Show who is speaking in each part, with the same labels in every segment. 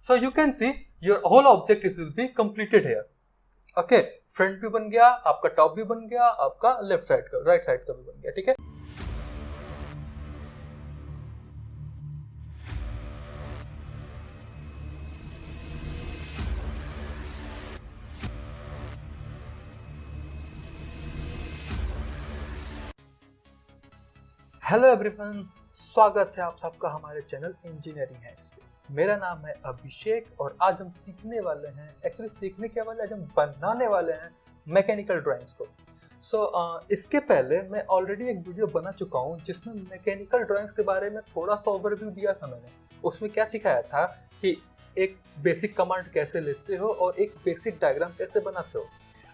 Speaker 1: So you can see your whole object is will be completed here. Okay, front भी बन गया, आपका top भी बन गया, आपका लेफ्ट साइड का राइट साइड का भी बन गया, ठीक है। हेलो एवरीवन, स्वागत है आप सबका हमारे चैनल इंजीनियरिंग हैक्स पे। मेरा नाम है अभिषेक और आज हम सीखने वाले हैं, एक्चुअली सीखने के वाले, आज हम बनाने वाले हैं मैकेनिकल ड्राइंग्स को। इसके पहले मैं ऑलरेडी एक वीडियो बना चुका हूँ जिसमें मैकेनिकल ड्राइंग्स के बारे में थोड़ा सा ओवरव्यू दिया था मैंने। उसमें क्या सिखाया था कि एक बेसिक कमांड कैसे लेते हो और एक बेसिक डायग्राम कैसे बनाते हो।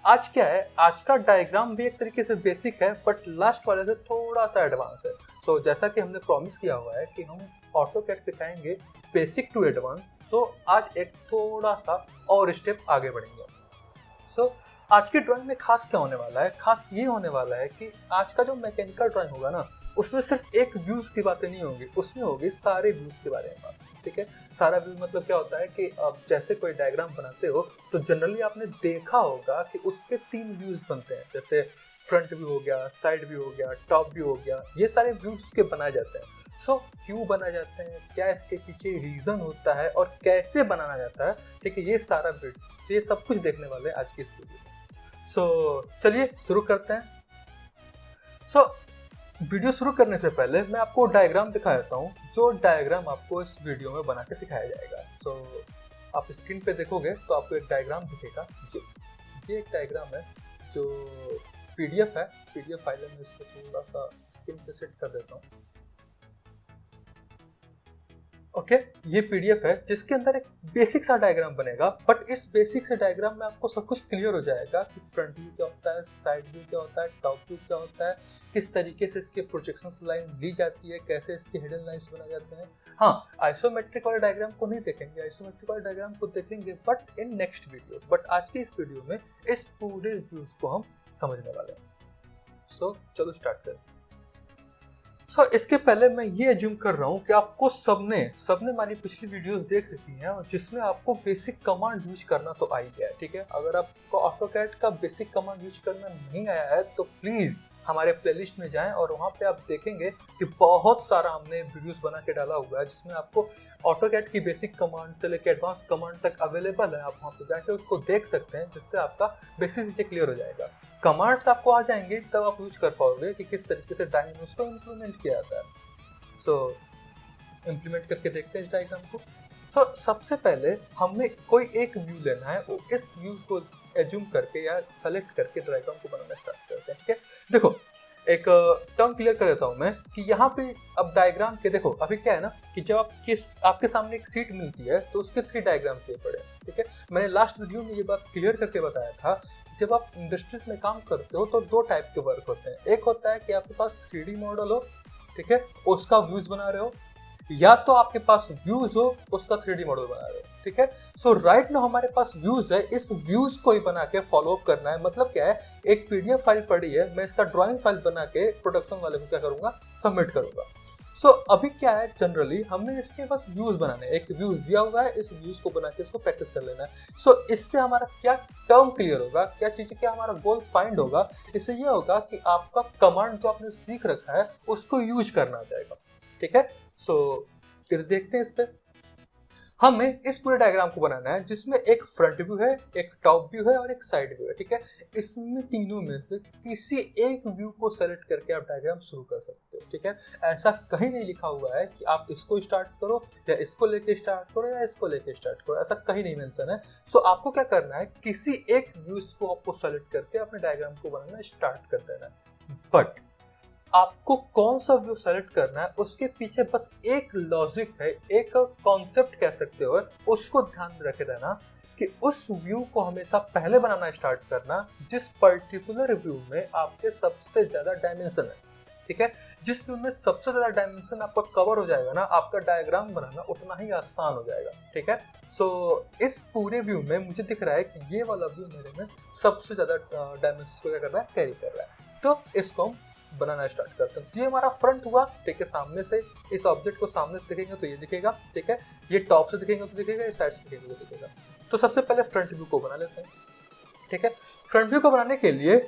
Speaker 1: आज क्या है, आज का डायग्राम भी एक तरीके से बेसिक है बट लास्ट वाले से थोड़ा सा एडवांस है। सो जैसा कि हमने प्रॉमिस किया हुआ है कि हम ऑटोकैड सिखाएंगे बेसिक टू एडवांस, सो आज एक थोड़ा सा और स्टेप आगे बढ़ेंगे। सो आज की ड्राइंग में खास क्या होने वाला है, खास ये होने वाला है कि आज का जो मैकेनिकल ड्राइंग होगा ना, उसमें सिर्फ एक व्यूज की बातें नहीं होंगी, उसमें होगी सारे व्यूज के बारे में बात। ठीक है, सारा व्यू मतलब क्या होता है कि आप जैसे कोई डायग्राम बनाते हो तो जनरली आपने देखा होगा कि उसके 3 व्यूज बनते हैं, जैसे फ्रंट व्यू हो गया, साइड व्यू हो गया, टॉप व्यू हो गया, ये सारे व्यूज के बनाए जाते हैं। सो क्यों बनाए जाते हैं, क्या इसके पीछे रीजन होता है और कैसे बनाना जाता है, ठीक है, ये सारा वीडियो, ये सब कुछ देखने वाले हैं आज की इस वीडियो में। सो चलिए शुरू करते हैं। वीडियो शुरू करने से पहले मैं आपको डायग्राम दिखा देता हूँ, जो डायग्राम आपको इस वीडियो में बना के सिखाया जाएगा। आप स्क्रीन पे देखोगे तो आपको एक डायग्राम दिखेगा। ये एक डायग्राम है जो पीडीएफ है, पीडीएफ फाइल में इसको थोड़ा सा स्क्रीन पे सेट कर देता हूँ। ओके, ये पीडीएफ है जिसके अंदर एक बेसिक सा डायग्राम बनेगा, बट इस बेसिक से डायग्राम में आपको सब कुछ क्लियर हो जाएगा कि फ्रंट व्यू क्या होता है, साइड व्यू क्या होता है, टॉप व्यू क्या होता है, किस तरीके से इसके प्रोजेक्शन लाइन ली जाती है, कैसे इसके हिडन लाइंस बनाए जाते हैं। हाँ, आइसोमेट्रिक वाले डायग्राम को नहीं देखेंगे, आइसोमेट्रिक वाले डायग्राम को देखेंगे but in next video. But आज की इस वीडियो में इस पूरे व्यूज को हम समझने वाले हैं। चलो स्टार्ट करें। इसके पहले मैं ये एज्यूम कर रहा हूँ कि आपको सबने हमारी पिछली वीडियोस देख रखी हैं और जिसमें आपको बेसिक कमांड यूज करना तो आ ही गया है, ठीक है। अगर आपको ऑटोकैड का बेसिक कमांड यूज करना नहीं आया है तो प्लीज हमारे प्लेलिस्ट में जाएं और वहाँ पे आप देखेंगे कि बहुत सारा हमने वीडियोस बना के डाला हुआ है जिसमें आपको ऑटोकैड की बेसिक कमांड से लेकर एडवांस कमांड तक अवेलेबल है। आप वहाँ पे जाके उसको देख सकते हैं, जिससे आपका बेसिक चीजें क्लियर हो जाएगा। कमांड्स आपको आ जाएंगे तब आप यूज कर पाओगे कि किस तरीके से डायग्राम्स को इम्प्लीमेंट किया जाता है। इम्प्लीमेंट करके देखते हैं इस डायग्राम को। सबसे पहले हमें कोई एक व्यू लेना है, वो इस व्यू को एज्यूम करके या सेलेक्ट करके डायग्राम को बनाना स्टार्ट करते हैं। ठीक है, देखो एक टर्म क्लियर कर देता हूँ मैं कि यहाँ पे अब डायग्राम के देखो, अभी क्या है ना कि जब आपके सामने एक सीट मिलती है तो उसके 3 डायग्राम चाहिए पड़े। ठीक है, मैंने लास्ट वीडियो में ये बात क्लियर करके बताया था। जब आप इंडस्ट्रीज में काम करते हो तो 2 टाइप के वर्क होते हैं। एक होता है कि आपके पास 3D मॉडल हो, ठीक है, उसका व्यूज बना रहे हो, या तो आपके पास व्यूज हो, उसका 3D मॉडल बना रहे हो। ठीक है, राइट नाउ हमारे पास व्यूज है, इस व्यूज को ही बना के फॉलो अप करना है। मतलब क्या है, एक पीडीएफ फाइल पड़ी है, मैं इसका ड्राइंग फाइल बना के प्रोडक्शन वाले को क्या करूंगा, सबमिट करूंगा। अभी क्या है, जनरली हमने इसके बस व्यूज बनाने, एक व्यूज दिया हुआ है, इस व्यूज को बना के इसको प्रैक्टिस कर लेना है। इससे हमारा क्या टर्म क्लियर होगा, क्या चीजें, क्या हमारा गोल फाइंड होगा। इससे ये होगा कि आपका कमांड जो आपने सीख रखा है उसको यूज करना आ जाएगा। ठीक है, फिर देखते हैं इस पे। हमें इस पूरे डायग्राम को बनाना है जिसमें एक फ्रंट व्यू है, एक टॉप व्यू है और एक साइड व्यू है। ठीक है, इसमें तीनों में से किसी एक व्यू को सेलेक्ट करके आप डायग्राम शुरू कर सकते हो। ठीक है, ऐसा कहीं नहीं लिखा हुआ है कि आप इसको स्टार्ट करो या इसको लेके स्टार्ट करो या इसको लेके स्टार्ट करो, ऐसा कहीं नहीं मेंशन है। आपको क्या करना है, किसी एक व्यू को आपको सेलेक्ट करके अपने डायग्राम को बनाना स्टार्ट कर देना है। बट आपको कौन सा व्यू सेलेक्ट करना है उसके पीछे बस एक लॉजिक है, एक कॉन्सेप्ट कह सकते हो, उसको ध्यान में रखे रहना कि उस व्यू को हमेशा पहले बनाना स्टार्ट करना जिस पर्टिकुलर व्यू में आपके सबसे ज्यादा डायमेंशन है। ठीक है, जिस व्यू में सबसे ज्यादा डायमेंशन आपका कवर हो जाएगा ना, आपका डायग्राम बनाना उतना ही आसान हो जाएगा। ठीक है, इस पूरे व्यू में मुझे दिख रहा है कि ये वाला व्यू मेरे में सबसे ज्यादा डायमेंशन को क्या कर रहा है, कैरी कर रहा है। तो इसको हम बनाना स्टार्ट करते हैं। तो ये हमारा फ्रंट हुआ, ठीक है, सामने से इस ऑब्जेक्ट को सामने से देखेंगे तो ये दिखेगा, ठीक है, ये टॉप से दिखेंगे तो दिखेगा, ये साइड से दिखेंगे तो दिखेगा। तो सबसे पहले फ्रंट व्यू को बना लेते हैं, ठीक है। फ्रंट व्यू को बनाने के लिए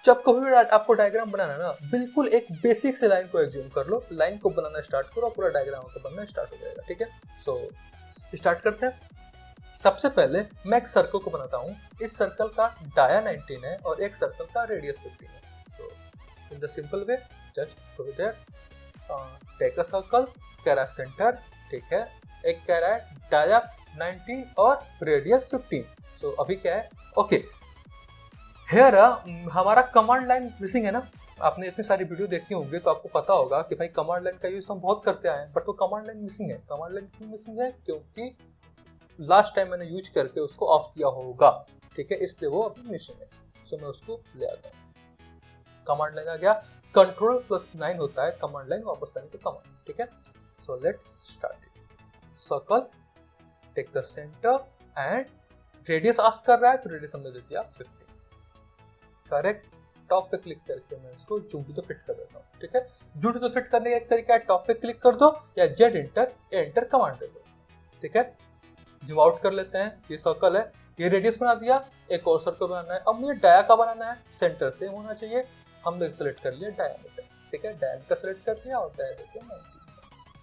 Speaker 1: जब कभी भी आपको डायग्राम बनाना है ना, बिल्कुल एक बेसिक से लाइन को एज्यूम कर लो, लाइन को बनाना स्टार्ट करो, पूरा डायग्राम को बनना स्टार्ट हो जाएगा, ठीक है। सो स्टार्ट करते हैं। सबसे पहले मैं एक सर्कल को बनाता हूँ। इस सर्कल का डाया 19 है और एक सर्कल का रेडियस 15 है। So in the simple way just go there, take a circle, कह रहा है सेंटर, ठीक है, एक कह रहा है डाया 19 और रेडियस 15। सो अभी क्या है, ओके, हेयर हमारा कमांड लाइन मिसिंग है ना। आपने इतनी सारी वीडियो देखी होंगी तो आपको पता होगा कि भाई कमांड लाइन का यूज हम बहुत करते आए हैं, बट वो कमांड लाइन मिसिंग है। कमांड लाइन क्यों मिसिंग है? क्योंकि लास्ट टाइम मैंने यूज करके उसको ऑफ किया होगा, ठीक है, इसलिए वो अभी मिसिंग है। सो मैं उसको ले आता हूँ। कमांड लाइन आ गया, Ctrl+9 होता है कमांड लाइन वापस लाने के कमांड, ठीक है। So let's start it. Circle, take the center and radius ask कर रहा है तो रेडियस हमने दे दिया 15, करेक्ट। टॉप पे क्लिक करके मैं इसको जूम टू द फिट कर देता हूँ, ठीक है। जूम टू द फिट करने का एक तरीका है, टॉप पे क्लिक कर दो या जेड एंटर कमांड दे दो, ठीक है। जूम आउट कर लेते हैं। ये सर्कल है, ये रेडियस बना दिया, एक और सर्कल बनाना है। अब मुझे डाया का बनाना है, सेंटर से होना चाहिए। हम लोग सेलेक्ट कर लिया डायमीटर, ठीक है, डायमीटर सेलेक्ट कर लिया और डायमीटर 90,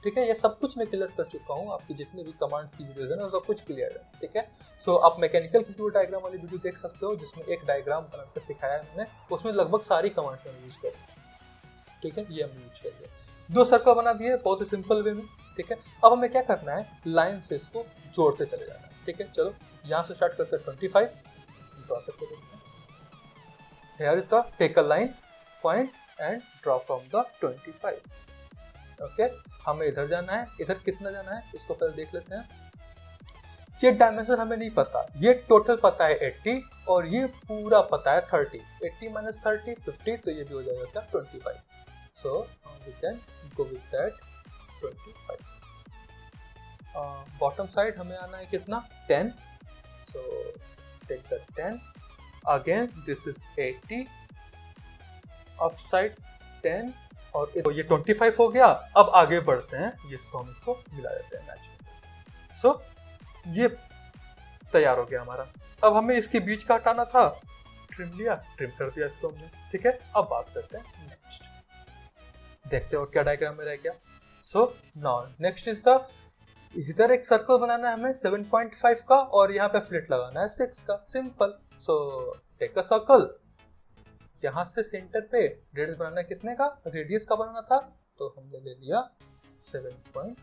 Speaker 1: ठीक है। ये सब कुछ मैं क्लियर कर चुका हूँ, आपकी जितने भी कमांड्स की वीडियोस है ना सब कुछ क्लियर है, ठीक है। सो आप मैकेनिकल कंप्यूटर डायग्राम वाली वीडियो देख सकते हो जिसमें एक डायग्राम बनाकर सिखाया है मैंने, उसमें लगभग सारी कमांड्स मैंने यूज कर, ठीक है, ये हमने यूज कर लिया। 2 सर्कल बना दिए बहुत ही सिंपल वे में, ठीक है। अब हमें क्या करना है, लाइन से इसको जोड़ते चले जाना है, ठीक है। चलो यहाँ से स्टार्ट करते हैं 25 ड्रॉ करके देखते हैं। Here is the take a line point and draw from the 25, okay. हमें इधर जाना है, इधर कितना जाना है इसको पहले देख लेते हैं। ये डायमेंशन हमें नहीं पता, ये टोटल पता है 80 और ये पूरा पता है 30। 80 माइनस 30 50, तो ये भी हो जाएगा क्या 25। So we can go with that 25। Bottom side हमें आना है कितना 10, so take the 10 again, this is 80, up side 10 और ये 25 हो गया। अब आगे बढ़ते हैं, जिसको हम इसको मिला देते हैं मैच। सो ये तैयार हो गया हमारा। अब हमें इसके बीच का हटाना था, ट्रिम लिया, ट्रिम कर दिया इसको हमने, ठीक है। अब बात करते हैं नेक्स्ट, देखते हैं और क्या डायग्राम में रह गया। सो नाउ नेक्स्ट इज द, इधर एक सर्कल बनाना है हमें 7.5 का और यहाँ पे फ्लिट लगाना है 6 का, simple. So take a circle, यहाँ से सेंटर पे रेडियस बनाना है कितने का, रेडियस का बनाना था तो हमने ले लिया 7.5,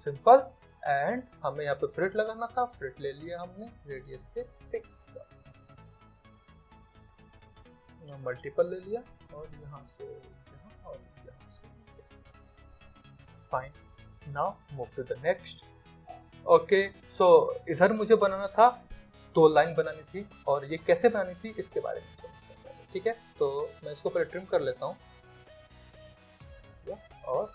Speaker 1: सिंपल। एंड हमें यहाँ पे फ्लिट लगाना था, फ्लिट ले लिया हमने रेडियस के 6 का, मल्टीपल ले लिया और यहाँ से यहाँ और यहाँ से, fine. Now move to the next, okay. So इधर मुझे बनाना था 2 लाइन बनानी थी और ये कैसे बनानी थी इसके बारे में समझते हैं, ठीक है। तो मैं इसको पहले ट्रिम कर लेता हूँ और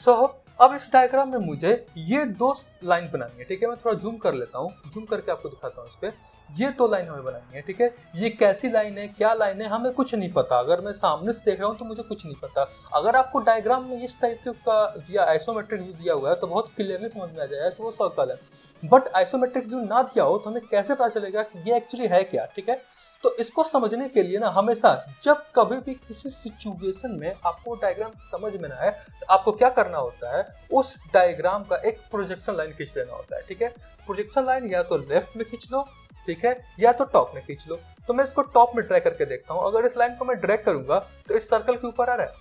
Speaker 1: सो अब इस डायग्राम में मुझे ये 2 लाइन बनानी है, ठीक है। मैं थोड़ा जूम कर लेता हूँ, जूम करके आपको दिखाता हूँ। इस पे ये 2 लाइन हमें बनानी है, ठीक है। ये कैसी लाइन है, क्या लाइन है, हमें कुछ नहीं पता। अगर मैं सामने से देख रहा हूँ तो मुझे कुछ नहीं पता। अगर आपको डायग्राम में इस टाइप का दिया आइसोमेट्रिक व्यू दिया हुआ है तो बहुत क्लियरली समझ में आ जाएगा कि वो सर्कल है। बट आइसोमेट्रिक व्यू ना दिया हो तो हमें कैसे पता चलेगा कि ये एक्चुअली है क्या, ठीक है। तो इसको समझने के लिए ना हमेशा जब कभी भी किसी सिचुएशन में आपको डायग्राम समझ में ना आए तो आपको क्या करना होता है, उस डायग्राम का एक प्रोजेक्शन लाइन खींच लेना होता है, ठीक है। प्रोजेक्शन लाइन या तो लेफ्ट में खींच लो, ठीक है, या तो टॉप में खींच लो। तो मैं इसको टॉप में ड्रैग करके देखता हूँ। अगर इस लाइन को मैं ड्रैग करूंगा तो इस सर्कल के ऊपर आ रहा है,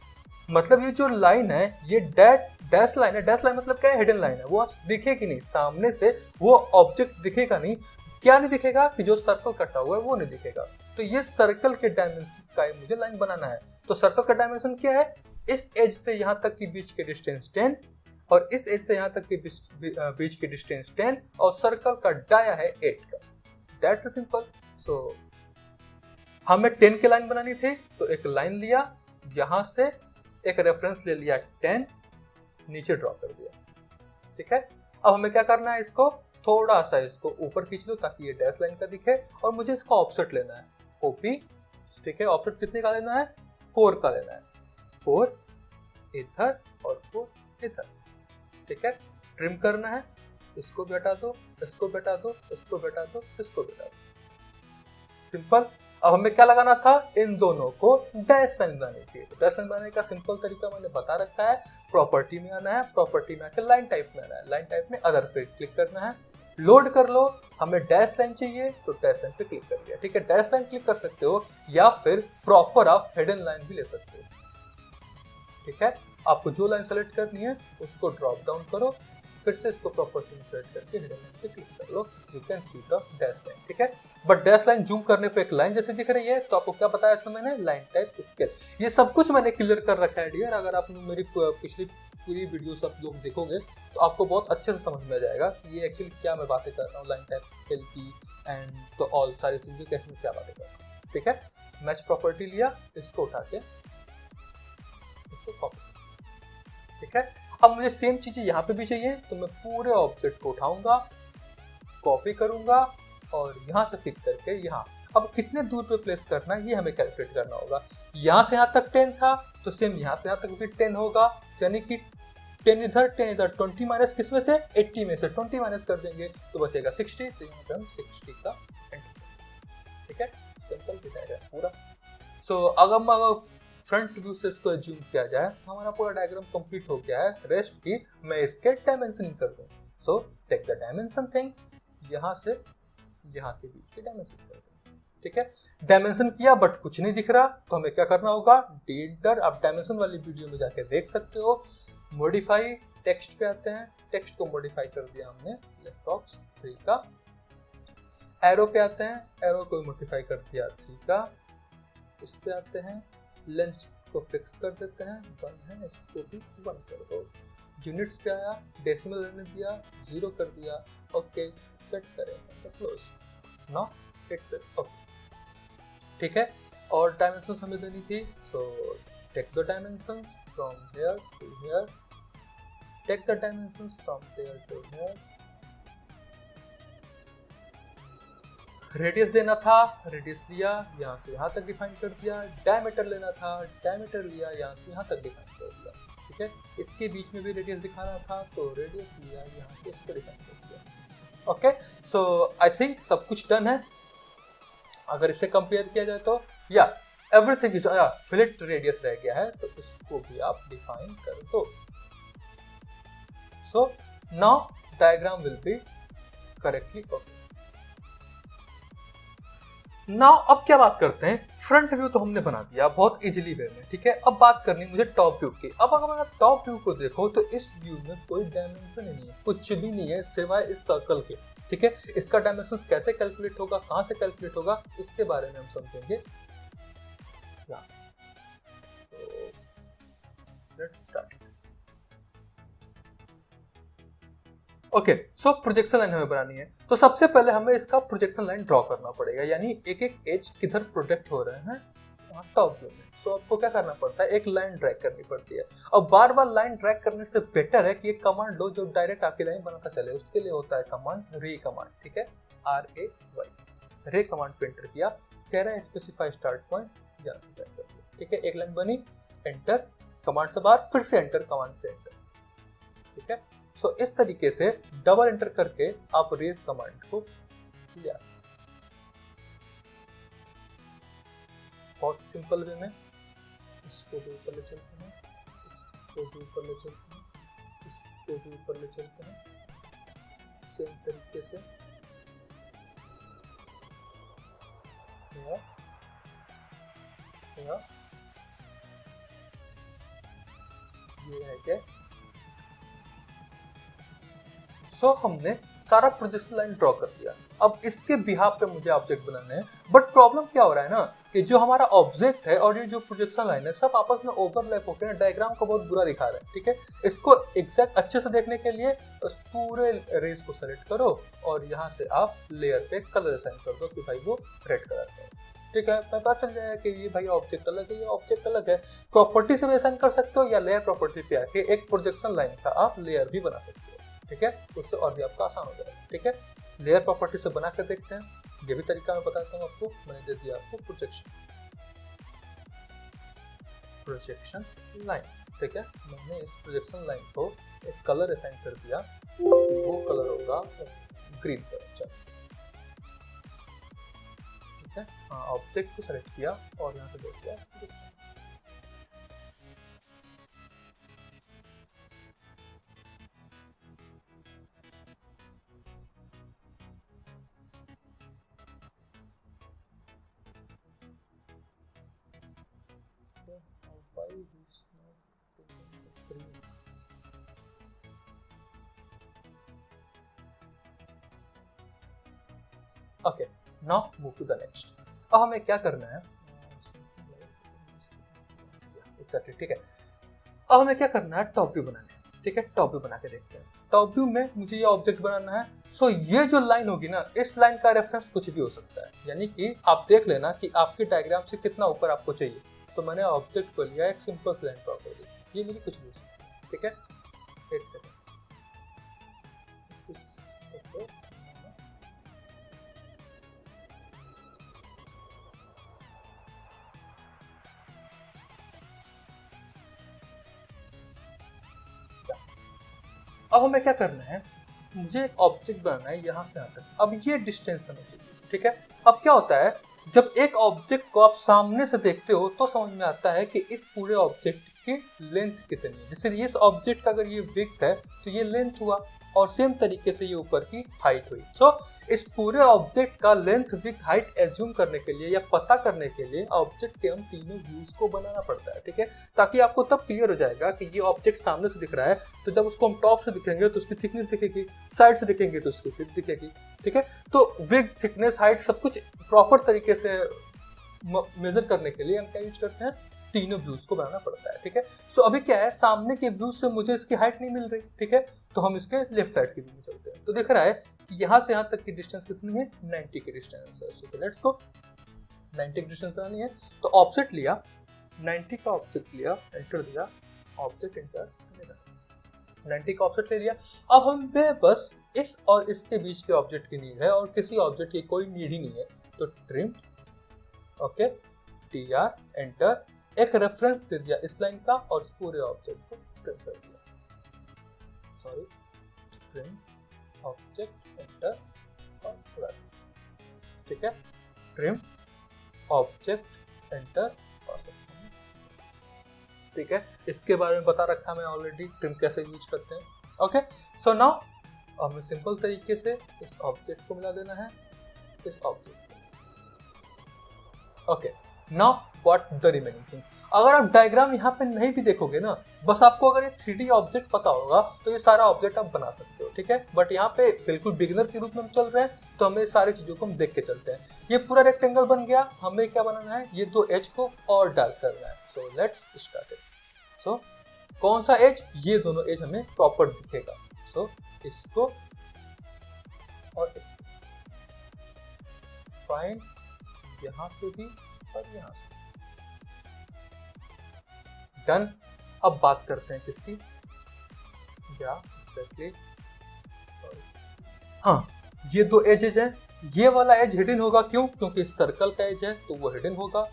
Speaker 1: मतलब ये जो लाइन है ये डैश लाइन है। डैश लाइन मतलब क्या है, हिडन लाइन है, वो दिखेगी नहीं सामने से, वो ऑब्जेक्ट दिखेगा नहीं। क्या नहीं दिखेगा कि जो सर्कल कटा हुआ है वो नहीं दिखेगा। तो ये सर्कल के डायमेंशन का मुझे लाइन बनाना है। तो सर्कल का डायमेंशन क्या है, इस एज से यहाँ तक की बीच के डिस्टेंस 10 और इस एज से यहाँ तक के बीच के डिस्टेंस 10 और सर्कल का डाया है 8 का। That's simple. सो हमें 10 की लाइन बनानी थी तो एक लाइन लिया, यहाँ से एक रेफरेंस ले लिया 10, नीचे ड्रॉ कर दिया, ठीक है। अब हमें क्या करना है, इसको थोड़ा सा इसको ऊपर खींच लो ताकि ये डैश लाइन का दिखे, और मुझे इसका ऑफसेट लेना है ओपी, ठीक है। ऑफसेट कितने का लेना है, 4 का लेना है, 4 इधर और 4 इधर, ठीक है। ट्रिम करना है, इसको भी हटा दो, इसको भी हटा दो, इसको भी हटा दो, इसको भी हटा दो, सिंपल। अब हमें क्या लगाना था, इन दोनों को डैश लाइन बनानी थी। तो डैश लाइन बनाने का सिंपल तरीका मैंने बता रखा है, प्रॉपर्टी में आना है, प्रॉपर्टी में आकर लाइन टाइप में आना है, लाइन टाइप में अदर पे क्लिक करना है, लोड कर लो। हमें डैश लाइन चाहिए तो डैश लाइन पे क्लिक कर दिया, ठीक है। डैश लाइन क्लिक कर सकते हो या फिर प्रॉपर आप हिडन लाइन भी ले सकते हो, ठीक है। आपको जो लाइन सेलेक्ट करनी है उसको ड्रॉप डाउन करो, फिर से इसको प्रॉपर्टी में सेलेक्ट करके हिडन लाइन पे क्लिक कर लो, you can see the dash line, ठीक है। बट डैश लाइन जूम करने पे एक लाइन जैसे दिख रही है, तो आपको क्या बताया था मैंने, लाइन टाइप स्केल। ये सब कुछ मैंने क्लियर कर रखा है डियर। अगर आपने मेरी पिछली पूरी वीडियो सब लोग देखोगे तो आपको बहुत अच्छे से समझ में आ जाएगा कि ये एक्चुअली क्या मैं बातें कर रहा हूँ, लाइन टाइप स्केल की एंड तो ऑल सारी चीजें कैसे मैं क्या बातें कर रहा हूँ, ठीक है। मैच प्रॉपर्टी लिया, इसको उठा के इसे कॉपी, ठीक है। अब मुझे सेम चीजें यहाँ पे भी चाहिए, तो मैं पूरे ऑब्जेक्ट को उठाऊंगा, कॉपी करूंगा और यहाँ से पिक करके यहाँ, अब कितने दूर पे प्लेस करना है ये हमें कैलकुलेट करना होगा। यहाँ से यहाँ तक 10 था, तो सेम यहाँ से यहाँ तक भी 10 होगा, यानी कि 10 इधर 10 इधर, 20 माइनस किसमें से, 80 में से 20 माइनस कर देंगे तो बचेगा 60, तो यहाँ पे हम 60 का एंटर, ठीक है। सिंपल दिखाया पूरा। सो अगर फ्रंट व्यू से इसको जूम किया जाए, हमारा पूरा डायग्राम कंप्लीट हो गया है। रेस्ट की मैं इसके डायमेंशनिंग कर दूं। So take the dimension thing, यहाँ से यहाँ के बीच की डायमेंशन कर दूं, ठीक है। डायमेंशन किया बट कुछ नहीं दिख रहा, तो हमें क्या करना होगा, डी-एंटर। आप डायमेंशन वाली वीडियो में जाके देख सकते हो। मॉडिफाई टेक्स्ट पे आते हैं, टेक्स्ट को मॉडिफाई कर दिया हमने लेफ्ट बॉक्स 3 का। एरो पे आते हैं, एरो को मॉडिफाई कर दिया 3 का। इस पे आते हैं, लेंस को फिक्स कर देते हैं, 1 है, इसको भी 1 कर दो। यूनिट्स पे आया, डेसिमल रहने दिया, 0 कर दिया, ओके सेट करें, क्लोज। नाउ इट्स ओके, ठीक है। और डायमेंशंस हमें देनी थी, so take the dimensions from here to here, take the dimensions from there to here. Radius देना था, रेडियस लिया, यहाँ से यहाँ तक डिफाइन कर दिया। डायमीटर लेना था, डायमीटर लिया, यहाँ से यहाँ तक डिफाइन कर दिया, ठीक है। इसके बीच में भी रेडियस दिखाना था, तो रेडियस लिया, यहाँ से इसको डिफाइन कर दिया, ओके। सो आई थिंक सब कुछ डन है। अगर इससे कंपेयर किया जाए तो या एवरीथिंग इज, फिलेट रेडियस रह गया है, तो इसको भी आप डिफाइन कर दो। So now diagram will be correctly okay. Now अब क्या बात करते हैं, फ्रंट व्यू तो हमने बना दिया बहुत इजीली वे में, ठीक है। अब बात करनी मुझे टॉप व्यू की। अब अगर आप टॉप व्यू को देखो तो इस व्यू में कोई डायमेंशन ही नहीं है, कुछ भी नहीं है सिवाय इस सर्कल के, ठीक है। इसका डायमेंशन कैसे कैलकुलेट होगा, कहां से कैलकुलेट होगा, इसके बारे में हम समझेंगे। Let's start. Okay, so projection line हमें बनानी है, तो सबसे पहले हमें इसका प्रोजेक्शन लाइन ड्रॉ करना पड़ेगा, यानी एक एक एज किधर प्रोजेक्ट हो रहे हैं टॉप व्यू में। सो आपको क्या करना पड़ता है, एक लाइन ड्रैग करनी पड़ती है। और बार बार लाइन ड्रैग करने से बेटर है कि एक कमांड लो जो डायरेक्ट आपकी लाइन बनाता चले। उसके लिए होता है कमांड रे कमांड, ठीक है, RAY। रे कमांड पे एंटर किया, कह रहा है स्पेसिफाई स्टार्ट पॉइंट, ठीक है। एक लाइन बनी, एंटर, कमांड से बाहर, फिर से एंटर, कमांड से एंटर, ठीक है। सो इस तरीके से डबल एंटर करके आप रेज कमांड को ले आ सकते हैं बहुत सिंपल वे में। इसको भी ऊपर ले चलते हैं, इसको भी ऊपर ले चलते हैं, इसको भी ऊपर ले चलते हैं, सेम तरीके से ये है क्या। सो हमने सारा प्रोजेक्शन लाइन ड्रॉ कर दिया। अब इसके बिहाफ पे मुझे ऑब्जेक्ट बनाने हैं, बट प्रॉब्लम क्या हो रहा है ना कि जो हमारा ऑब्जेक्ट है और ये जो प्रोजेक्शन लाइन है सब आपस में ओवरलैप होकर ना डायग्राम को बहुत बुरा दिखा रहा है, ठीक है। इसको एग्जैक्ट अच्छे से देखने के लिए उस पूरे रेस को सेलेक्ट करो और यहाँ से आप लेयर पे कलर असाइन कर दो कि भाई वो रेड कलर का है, ठीक है। पता चल जाएगा कि ये भाई ऑब्जेक्ट अलग है, ये ऑब्जेक्ट अलग है। प्रॉपर्टी से भी असाइन कर सकते हो या लेयर प्रॉपर्टी पे आके एक प्रोजेक्शन लाइन का आप लेयर भी बना सकते हो, ठीक है, उससे और भी आपका आसान हो जाएगा। ठीक है, लेयर प्रॉपर्टी से बना कर देखते हैं। ये भी तरीका मैं बताता हूँ आपको। मैंने दे दिया आपको प्रोजेक्शन लाइन। ठीक है, मैंने इस प्रोजेक्शन लाइन को एक कलर असाइन कर दिया, वो कलर होगा ग्रीन कलर। चलो ठीक है, हाँ, ऑब्जेक्ट को सेलेक्ट किया और यहाँ पे दे दिया projection. Okay, now move to the next. अब हमें क्या करना है एग्जैक्टली, ठीक है, अब हमें क्या करना है, टॉप व्यू बनाना है। ठीक है, टॉप व्यू बना के देखते हैं। टॉप व्यू में मुझे ये ऑब्जेक्ट बनाना है। सो ये जो लाइन होगी ना, इस लाइन का रेफरेंस कुछ भी हो सकता है, यानी कि आप देख लेना कि आपकी डायग्राम से कितना ऊपर आपको चाहिए। तो मैंने ऑब्जेक्ट को लिया एक सिंपल लाइन ड्रॉ कर दी, ये मेरी कुछ भी हो सकती है। ठीक है, एक सेकेंड, अब हमें क्या करना है, मुझे एक ऑब्जेक्ट बनाना है यहाँ से यहाँ तक। अब ये डिस्टेंस हमें चाहिए। ठीक है, अब क्या होता है, जब एक ऑब्जेक्ट को आप सामने से देखते हो तो समझ में आता है कि इस पूरे ऑब्जेक्ट की लेंथ कितनी है। जैसे इस ऑब्जेक्ट का अगर ये विड्थ है तो ये लेंथ हुआ, और सेम तरीके से ये ऊपर की हाइट हुई। सो इस पूरे ऑब्जेक्ट का लेंथ विड्थ हाइट एज्यूम करने के लिए या पता करने के लिए ऑब्जेक्ट के हम तीनों व्यूज को बनाना पड़ता है। ठीक है, ताकि आपको तब क्लियर हो जाएगा कि ये ऑब्जेक्ट सामने से दिख रहा है, तो जब उसको हम टॉप से दिखेंगे तो उसकी थिकनेस दिखेगी, साइड से दिखेंगे तो उसकी विड्थ दिखेगी। ठीक है, तो विड्थ, थिकनेस, हाइट सब कुछ प्रॉपर तरीके से मेजर करने के लिए हम क्या यूज करते हैं, तीनों व्यूज को बनाना पड़ता है। ठीक है, सो अभी क्या है, सामने के व्यूज से मुझे इसकी हाइट नहीं मिल रही। ठीक है, तो हम इसके लेफ्ट साइड की व्यू में चलते हैं। तो दिख रहा है कि यहाँ से यहाँ तक की डिस्टेंस कितनी है, 90 की डिस्टेंस है। सो लेट्स गो, 90 की डिस्टेंस बनानी है। तो ऑब्जेक्ट लिया, 90 का ऑब्जेक्ट लिया, एंटर दिया, ऑब्जेक्ट एंटर, 90 का ऑब्जेक्ट ले लिया। अब हमें बस इस और इसके बीच के ऑब्जेक्ट की नीड है, और किसी ऑब्जेक्ट की कोई नीड ही नहीं है। तो ट्रिम, ओके, टीआर, एंटर, एक रेफरेंस दे दिया इस लाइन का और इस पूरे ऑब्जेक्ट को ट्रिम कर दिया। सॉरी, ट्रिम ऑब्जेक्ट, एंटर और उड़ा दिया। ठीक है, ट्रिम ऑब्जेक्ट, एंटर और ठीक है, इसके बारे में बता रखा मैं ऑलरेडी, ट्रिम कैसे यूज करते हैं। ओके, सो नाउ हमें सिंपल तरीके से इस ऑब्जेक्ट को मिला देना है इस object. Okay, now what the remaining things. अगर आप डायग्राम यहाँ पे नहीं भी देखोगे ना, बस आपको अगर ये 3D ऑब्जेक्ट पता होगा तो ये सारा ऑब्जेक्ट आप बना सकते हो। ठीक है, बट यहाँ पे बिल्कुल बिगिनर के रूप में हम चल रहे हैं, तो हमें सारी चीजों को हम देख के चलते हैं। ये पूरा रेक्टेंगल बन गया, हमें क्या बनाना है, ये दो एज को और डार्क करना है। So let's start it. So कौन सा एज, ये दोनों एज हमें प्रॉपर दिखेगा। सो इसको और इसको फाइन, यहां से भी और यहां से, डन। अब बात करते हैं किसकी, या एग्जैक्टली, हाँ, ये दो एजेस हैं। ये वाला एज हिडन होगा, क्यों, क्योंकि इस सर्कल का एज है तो वो हिडन होगा।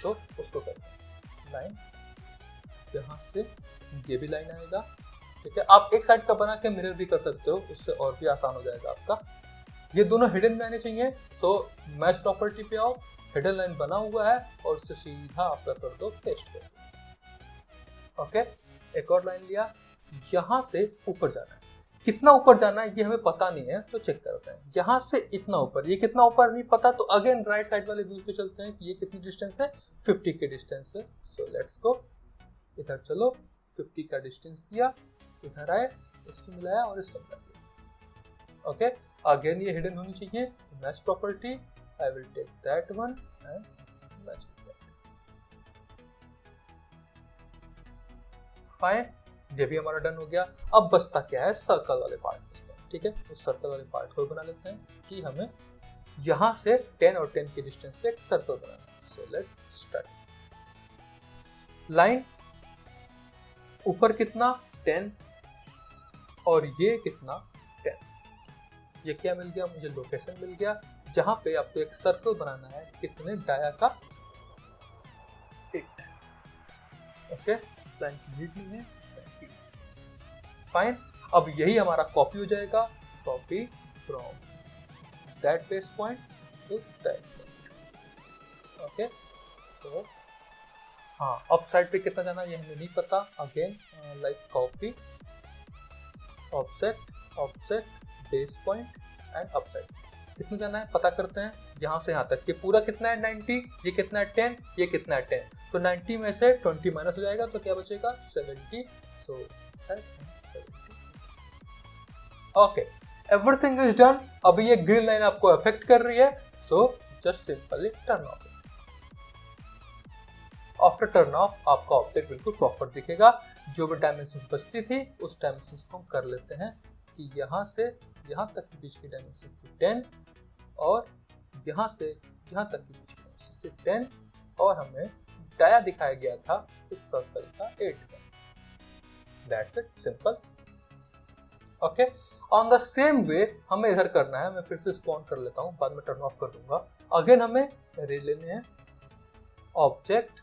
Speaker 1: सो उसको करते हैं लाइन, यहाँ से ये भी लाइन आएगा। ठीक है, आप एक साइड का बना के मिरर भी कर सकते हो, उससे और भी आसान हो जाएगा आपका। ये दोनों हिडन में आने चाहिए, तो मैच प्रॉपर्टी पे आओ, हिडन लाइन बना हुआ है और उससे सीधा आपका कर दो पेस्ट कर दो। ओके, एक और लाइन लिया, यहाँ से ऊपर जाना है। कितना ऊपर जाना है ये हमें पता नहीं है, तो चेक करते हैं। यहाँ से इतना ऊपर, ये कितना ऊपर नहीं पता, तो अगेन राइट साइड वाले व्यू पे चलते हैं कि ये कितनी डिस्टेंस है, 50 की डिस्टेंस है। सो लेट्स गो, इधर चलो, 50 का डिस्टेंस दिया, इधर आए, इसको मिलाया और इसको मिला दिया। ओके, अगेन ये हिडन होनी चाहिए, match property, I will take that one and match that. Fine, ये भी हमारा डन हो गया। अब बचता क्या है, सर्कल वाले पार्ट बचते हैं। ठीक है, तो सर्कल वाले पार्ट को बना लेते हैं कि हमें यहाँ से 10 और 10 की डिस्टेंस पे एक सर्कल बनाना है। So let's start. लाइन ऊपर कितना, 10 और ये कितना 10। ये क्या मिल गया मुझे, लोकेशन मिल गया जहां पे आपको एक सर्कल बनाना है कितने डाया का 8। ओके, लाइन कंप्लीट नहीं है, फाइन। अब यही हमारा कॉपी हो जाएगा, copy from that base point two that point. Okay, तो हाँ अप साइड पे कितना जाना ये हमें नहीं पता। Again like copy object object base point and up side कितना जाना है पता करते हैं। यहाँ से यहाँ तक कि पूरा कितना है 90, ये कितना है 10, ये कितना है 10, तो 90 में से 20 माइनस हो जाएगा तो क्या बचेगा 70। So okay, everything is done. अभी ये ग्रीन लाइन आपको अफेक्ट कर रही है, so just simply turn off. After turn off आपका ऑब्जेक्ट बिल्कुल प्रॉपर दिखेगा। जो भी डायमेंशंस बचती थी उस डायमेंशंस को हम कर लेते हैं कि यहाँ से यहाँ तक के बीच की डायमेंशन थी 10 और यहाँ से यहाँ तक के बीच की डायमेंशन थी 10 और हमें डाया दिखाया गया था इस सर्कल का 8 का। That's it, simple. Okay, on the same way हमें इधर करना है। मैं फिर से इसको ऑन कर लेता हूँ, बाद में टर्न ऑफ कर दूंगा। अगेन हमें रे लेने हैं object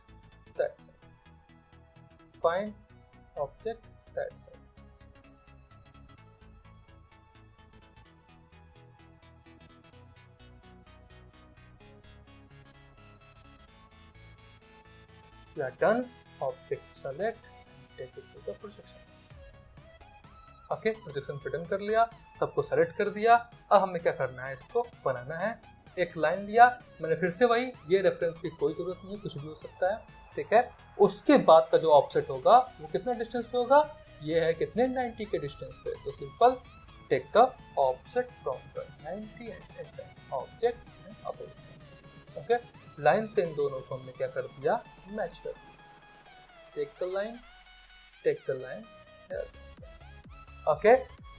Speaker 1: that side, find object that side. We are done. Object select and take it to the projection. Okay, projection पे डन कर लिया, सबको सेलेक्ट कर दिया। अब हमें क्या करना है, इसको बनाना है। एक लाइन लिया मैंने, फिर से वही, ये रेफरेंस की कोई जरूरत नहीं है, कुछ भी हो सकता है, ठीक है। उसके बाद का जो ऑफसेट होगा वो कितने डिस्टेंस पे होगा, ये है कितने 90 के डिस्टेंस पे। तो simple take the offset from the 90 and enter object update. Okay, line से इन दोनों को हमने क्या कर दिया, मैच कर दिया। Take the line, take the line here. Okay,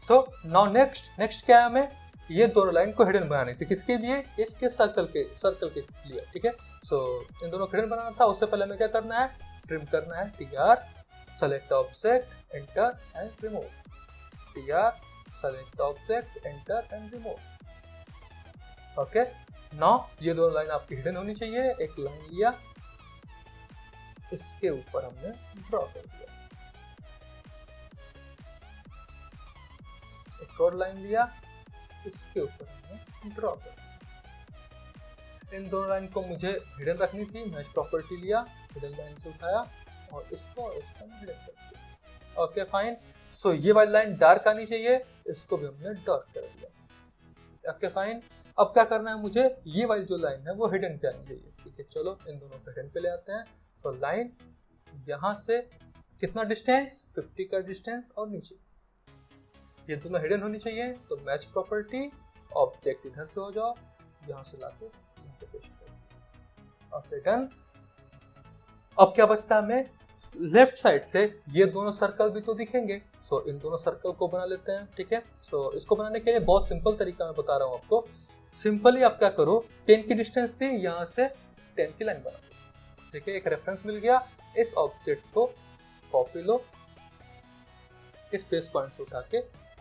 Speaker 1: so now next क्या है, हमें ये दोनों लाइन को हिडन बनानी थी। किसके लिए, इसके सर्कल के लिए, ठीक है। सो इन दोनों को हिडन बनाना था। उससे पहले हमें क्या करना है, ट्रिम करना है। tr select object enter and remove, tr select object enter and remove. Okay, now ये दोनों लाइन आपकी हिडन होनी चाहिए। एक लाइन लिया, इसके ऊपर हमने ड्रॉ कर दिया, एक और लाइन लिया, इसके ऊपर हमने ड्रॉ कर दिया। इन दोनों लाइन को मुझे हिडन रखनी थी, मैच प्रॉपर्टी लिया, हिडन लाइन से उठाया और इसको हिडन कर दिया। ओके फाइन, सो ये वाली लाइन डार्क आनी चाहिए, इसको भी हमने डार्क कर दिया। ओके फाइन, अब क्या करना है मुझे, ये वाली जो लाइन है वो हिडन पे आनी चाहिए, ठीक है। चलो इन दोनों को हिडन पे ले आते हैं। तो लाइन यहाँ से कितना डिस्टेंस, 50 का डिस्टेंस और नीचे, ये दोनों हिडन होनी चाहिए। तो मैच प्रॉपर्टी, ऑब्जेक्ट इधर से हो जाओ, यहाँ से लाके यहाँ पे पेस्ट करो। Okay done. अब क्या बचता है, हमें लेफ्ट साइड से ये दोनों सर्कल भी तो दिखेंगे। सो इन दोनों सर्कल को बना लेते हैं, ठीक है। सो इसको बनाने के लिए बहुत सिंपल तरीका मैं बता रहा हूँ आपको। सिंपली आप क्या करो, 10 की डिस्टेंस थी, यहाँ से 10 की लाइन बना दो, ठीक है। एक रेफरेंस मिल गया, इस ऑब्जेक्ट को कॉपी लो, इस बेस पॉइंट से उठा के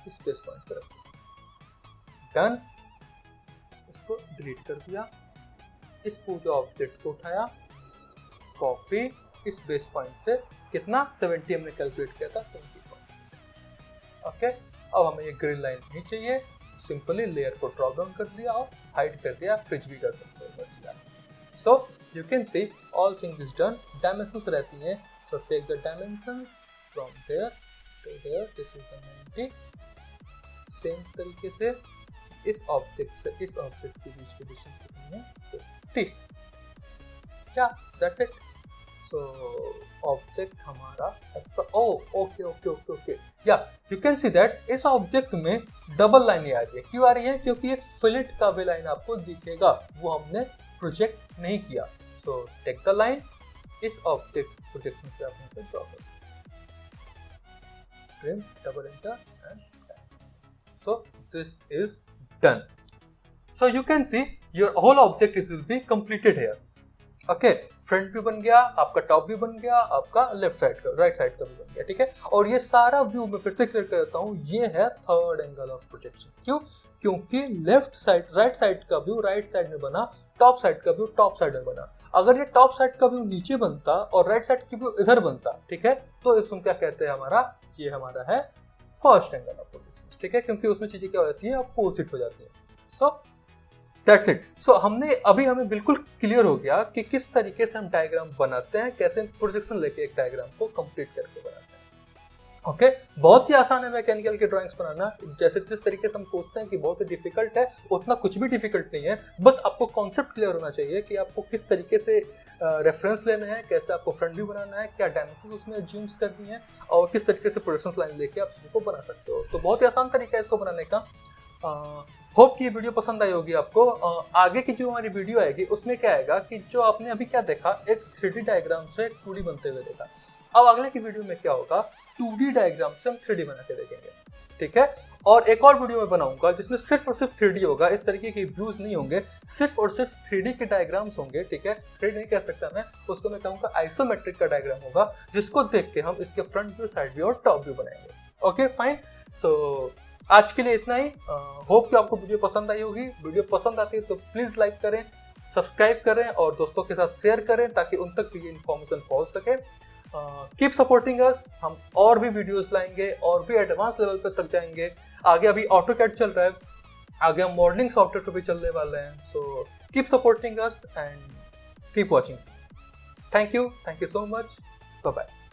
Speaker 1: इस बेस पॉइंट पर रख दो। डन, इसको डिलीट कर दिया। इस पूरे ऑब्जेक्ट को उठाया, कॉपी, इस बेस पॉइंट से कितना 70 हमने कैलकुलेट किया था, 70 पॉइंट। ओके, अब हमें ये ग्रीन लाइन नहीं चाहिए, सिंपली लेयर को ड्रॉप डाउन कर दिया और हाइड कर दिया, फ्रिज भी कर सकते हैं। So you can see all thing is done. Dimensions रहती हैं, so take the dimensions from there to there, this is the 90। Same तरीके से इस ऑब्जेक्ट से इस ऑब्जेक्ट के बीच की डिस्टेंस कितनी है, 50। क्या, दैट्स इट। सो ऑब्जेक्ट हमारा ओके या यू कैन सी दैट इस ऑब्जेक्ट में डबल लाइन आ रही है। क्यों आ रही है, क्योंकि एक फिलेट का भी लाइन आपको दिखेगा, वो हमने प्रोजेक्ट नहीं किया। सो टेक द लाइन, इस ऑब्जेक्ट प्रोजेक्शन से आप ड्रॉ कर trim, double enter and so this is done. So you can see your whole object will be completed here. Okay, front भी बन गया, आपका टॉप भी बन गया, आपका लेफ्ट साइड का, राइट साइड का भी बन गया, ठीक है। और ये सारा व्यू मैं फिर से क्लियर कर देता हूँ, ये है थर्ड एंगल ऑफ प्रोजेक्शन। क्यों? क्योंकि लेफ्ट साइड, राइट साइड का व्यू राइट साइड में बना, टॉप साइड का व्यू टॉप साइड में बना। अगर ये टॉप साइड का व्यू नीचे बनता और राइट साइड का व्यू इधर बनता, ठीक है, तो इसमें क्या कहते हैं, हमारा ये हमारा है फर्स्ट एंगल ऑफ प्रोजेक्शन, ठीक है, क्योंकि उसमें चीजें क्या हो जाती है, अपोजिट हो जाती है। So that's it. सो हमने अभी हमें बिल्कुल क्लियर हो गया कि किस तरीके से हम डायग्राम बनाते हैं, कैसे प्रोजेक्शन लेके एक डायग्राम को कंप्लीट करके बनाते हैं। ओके बहुत ही आसान है मैकेनिकल की ड्राइंग्स बनाना। जैसे जिस तरीके से हम सोचते हैं कि बहुत ही डिफिकल्ट है, उतना कुछ भी डिफिकल्ट नहीं है। बस आपको कॉन्सेप्ट क्लियर होना चाहिए कि आपको किस तरीके से रेफरेंस लेना है, कैसे आपको फ्रंट व्यू बनाना है, क्या डायमेंशंस उसमें एज्यूम्स करनी है, और किस तरीके से प्रोजेक्शन लाइन लेके आप उसको बना सकते हो। तो बहुत ही आसान तरीका है इसको बनाने का। होप कि ये वीडियो पसंद आई होगी आपको। आगे की जो हमारी वीडियो आएगी उसमें क्या आएगा कि जो आपने अभी क्या देखा, एक 3D डायग्राम से 2D बनते हुए देखा। अब अगले की वीडियो में क्या होगा, 2D डायग्राम से हम 3D बना के देखेंगे, ठीक है। और एक और वीडियो में बनाऊंगा जिसमें सिर्फ और सिर्फ 3D होगा, इस तरीके के व्यूज नहीं होंगे, सिर्फ और सिर्फ 3D के डायग्राम्स होंगे, ठीक है। 3D नहीं कह सकता मैं उसको, मैं कहूँगा आइसोमेट्रिक का डायग्राम होगा, जिसको देख के हम इसके फ्रंट व्यू, साइड व्यू और टॉप व्यू बनाएंगे। Okay fine. सो आज के लिए इतना ही। होप कि आपको वीडियो पसंद आई होगी। वीडियो पसंद आती है तो प्लीज लाइक करें, सब्सक्राइब करें और दोस्तों के साथ शेयर करें ताकि उन तक भी ये इन्फॉर्मेशन पहुंच सके। कीप सपोर्टिंग अस। हम और भी वीडियोस लाएंगे और भी एडवांस लेवल पर तक जाएंगे। आगे अभी ऑटोकैड चल रहा है, आगे हम मॉडलिंग सॉफ्टवेयर पे भी चलने वाले हैं। So keep supporting us and keep watching. Thank you so much. Bye bye.